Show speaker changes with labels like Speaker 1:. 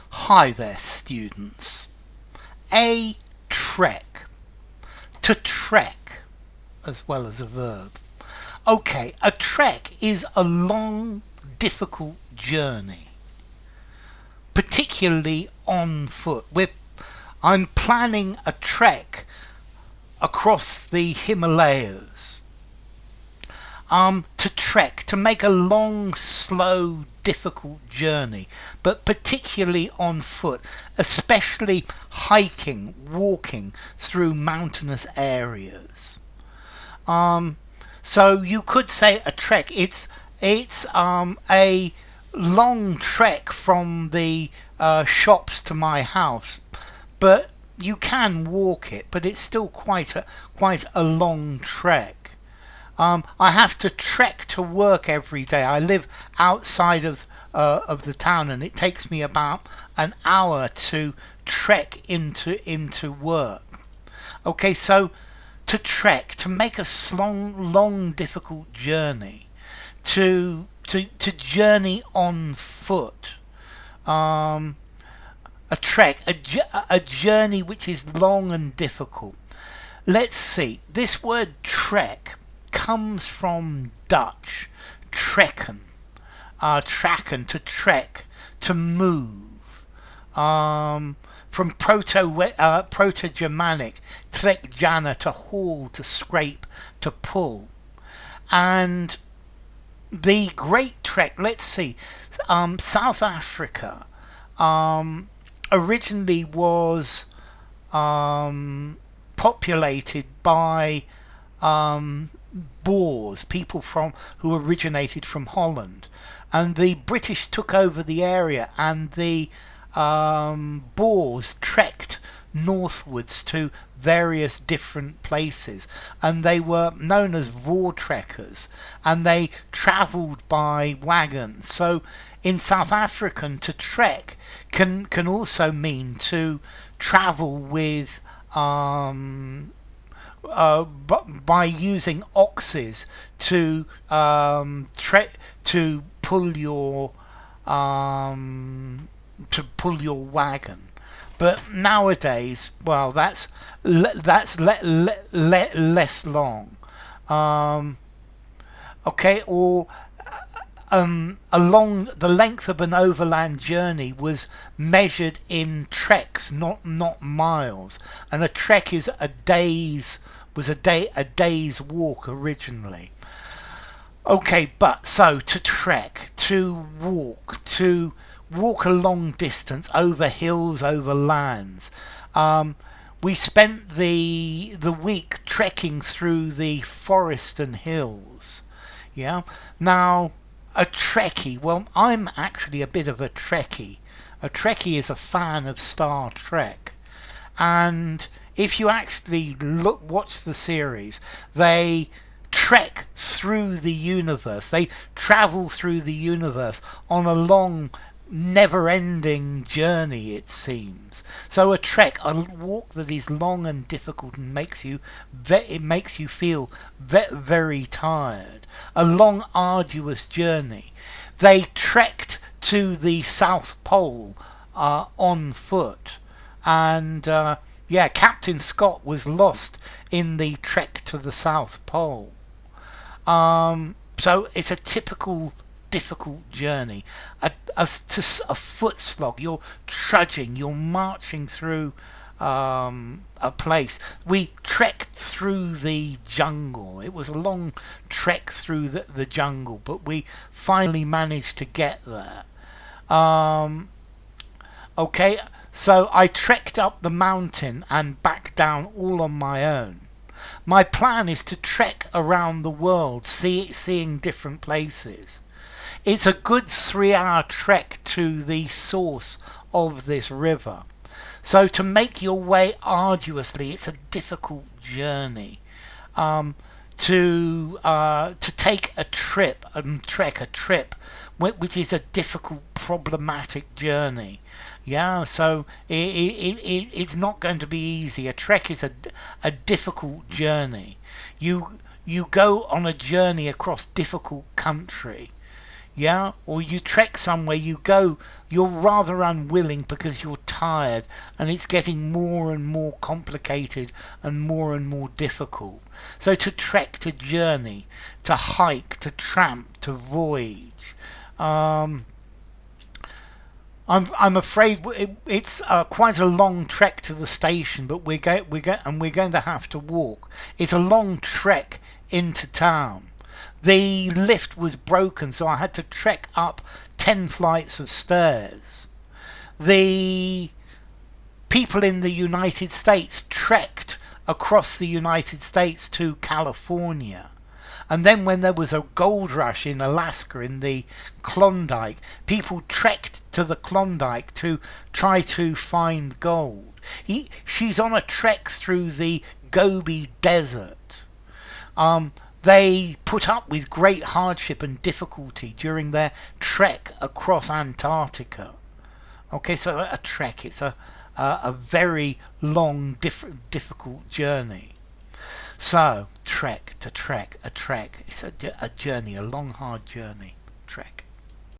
Speaker 1: Hi there, students. A trek. To trek, as well as a verb. Okay, a trek is a long, difficult journey, particularly on foot. I'm planning a trek across the Himalayas. To trek, to make a long, slow, difficult journey, but particularly on foot, especially hiking, walking through mountainous areas. So you could say a trek. It's a long trek from the shops to my house, but you can walk it, but it's still quite a long trek. I have to trek to work every day. I live outside of the town, and it takes me about an hour to trek into work. Okay, so to trek, to make a long, difficult journey, to journey on foot. A trek, a journey which is long and difficult. Let's see. This word trek comes from Dutch, trekken, tracken, to trek, to move. From Proto-Germanic, trekjana, to haul, to scrape, to pull. And the Great Trek, let's see, South Africa originally was populated by Boers, people who originated from Holland, and the British took over the area, and the Boers trekked northwards to various different places, and they were known as voortrekkers, and they travelled by wagons. So in South African, to trek can also mean to travel with by using oxes to to pull your wagon. But nowadays, well, that's less long. Okay, or along the length of an overland journey was measured in treks, not miles, and a trek is a day's walk originally. Okay, but so to trek, to walk a long distance over hills, over lands. We spent the week trekking through the forest and hills. Yeah. Now, a Trekkie. Well, I'm actually a bit of a Trekkie. A Trekkie is a fan of Star Trek, and if you actually watch the series, they trek through the universe. They travel through the universe on a long, never-ending journey, it seems. So a trek, a walk that is long and difficult, and makes you feel very tired. A long, arduous journey. They trekked to the South Pole on foot, and Captain Scott was lost in the trek to the South Pole. So it's a typical difficult journey, a foot slog. You're trudging, you're marching through a place. We trekked through the jungle. It was a long trek through the jungle, but we finally managed to get there. Okay, so I trekked up the mountain and back down all on my own. My plan is to trek around the world, seeing different places. It's a good 3-hour trek to the source of this river. So to make your way arduously, it's a difficult journey. To take a trip and trek a trip, which is a difficult, problematic journey. Yeah, so it's not going to be easy. A trek is a difficult journey. You go on a journey across difficult country. yeah, or you trek somewhere, you're rather unwilling because you're tired, and it's getting more and more complicated and more difficult. So to trek, to journey, to hike, to tramp, to voyage. um I'm afraid it's quite a long trek to the station, but we're going to have to walk. It's a long trek into town. The lift was broken, so I had to trek up 10 flights of stairs. The people in the United States trekked across the United States to California. And then when there was a gold rush in Alaska, in the Klondike, people trekked to the Klondike to try to find gold. She's on a trek through the Gobi Desert. They put up with great hardship and difficulty during their trek across Antarctica. Okay, so a trek, it's a very long, difficult journey. So, trek, to trek, a trek. It's a journey, a long, hard journey.